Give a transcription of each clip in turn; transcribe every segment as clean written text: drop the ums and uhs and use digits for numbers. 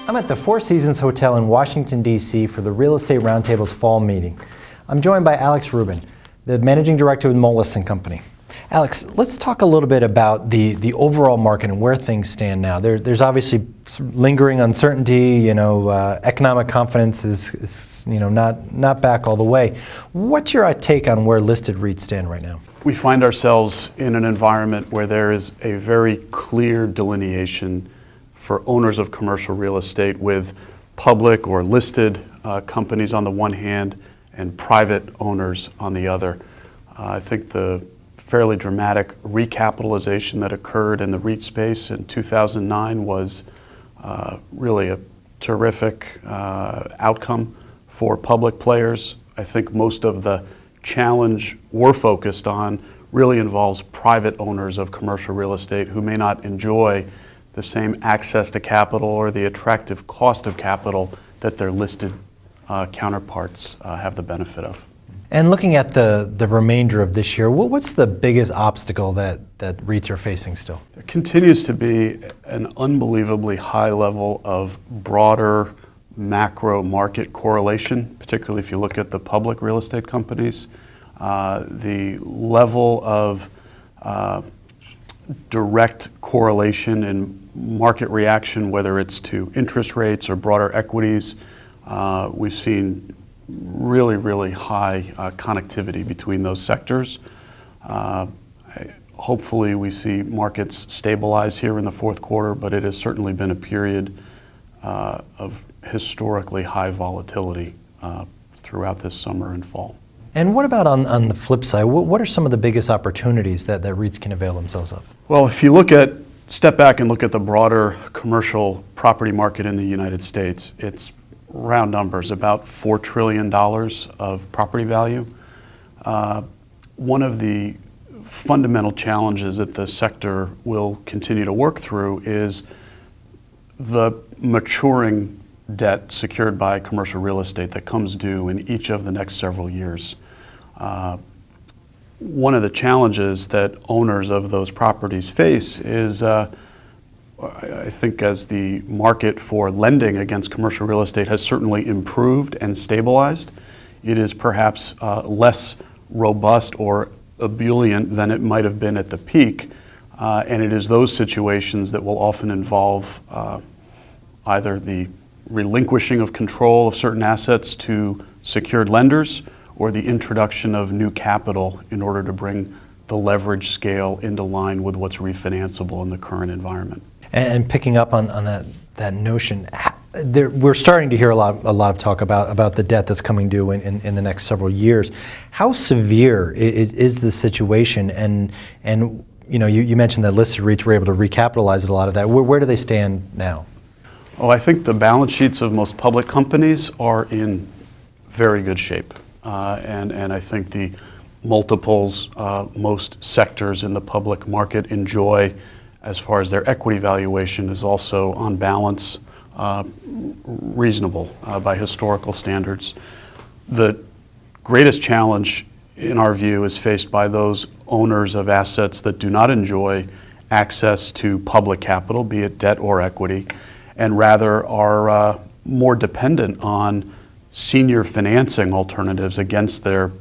I'm at the Four Seasons Hotel in Washington, D.C. for the Real Estate Roundtable's fall meeting. I'm joined by Alex Rubin, the Managing Director with Moelis & Company. Alex, let's talk a little bit about the overall market and where things stand now. There's obviously lingering uncertainty, economic confidence is not back all the way. What's your take on where listed REITs stand right now? We find ourselves in an environment where there is a very clear delineation for owners of commercial real estate with public or listed companies on the one hand and private owners on the other. I think the fairly dramatic recapitalization that occurred in the REIT space in 2009 was really a terrific outcome for public players. I think most of the challenge we're focused on really involves private owners of commercial real estate who may not enjoy the same access to capital or the attractive cost of capital that their listed counterparts have the benefit of. And looking at the remainder of this year, what's the biggest obstacle that REITs are facing still? There continues to be an unbelievably high level of broader macro market correlation, particularly if you look at the public real estate companies. The level of direct correlation in market reaction, whether it's to interest rates or broader equities, we've seen really high connectivity between those sectors. Hopefully we see markets stabilize here in the fourth quarter, but it has certainly been a period of historically high volatility throughout this summer and fall. And what about on the flip side? What are some of the biggest opportunities that REITs can avail themselves of? Well, if you step back and look at the broader commercial property market in the United States, it's round numbers, about $4 trillion of property value. One of the fundamental challenges that the sector will continue to work through is the maturing debt secured by commercial real estate that comes due in each of the next several years. One of the challenges that owners of those properties face is, I think, as the market for lending against commercial real estate has certainly improved and stabilized, it is perhaps less robust or ebullient than it might have been at the peak. And it is those situations that will often involve either the relinquishing of control of certain assets to secured lenders or the introduction of new capital in order to bring the leverage scale into line with what's refinanceable in the current environment. And picking up on that notion, we're starting to hear a lot of talk about the debt that's coming due in the next several years. How severe is the situation? And you mentioned that listed REITs were able to recapitalize a lot of that. Where do they stand now? Oh, I think the balance sheets of most public companies are in very good shape. And I think the multiples most sectors in the public market enjoy as far as their equity valuation is also on balance reasonable by historical standards. The greatest challenge in our view is faced by those owners of assets that do not enjoy access to public capital, be it debt or equity, and rather are more dependent on senior financing alternatives against their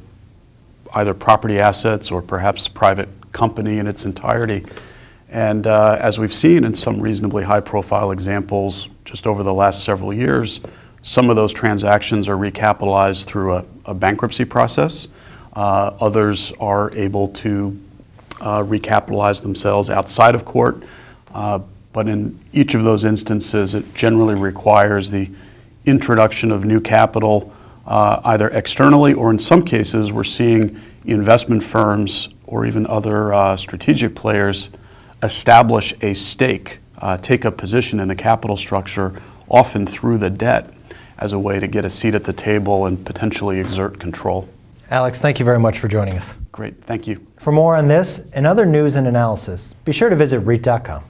either property assets or perhaps private company in its entirety. And as we've seen in some reasonably high-profile examples just over the last several years, some of those transactions are recapitalized through a bankruptcy process. Others are able to recapitalize themselves outside of court. But in each of those instances, it generally requires the introduction of new capital either externally or in some cases we're seeing investment firms or even other strategic players establish a stake, take a position in the capital structure, often through the debt, as a way to get a seat at the table and potentially exert control. Alex, thank you very much for joining us. Great, thank you. For more on this and other news and analysis, be sure to visit REIT.com.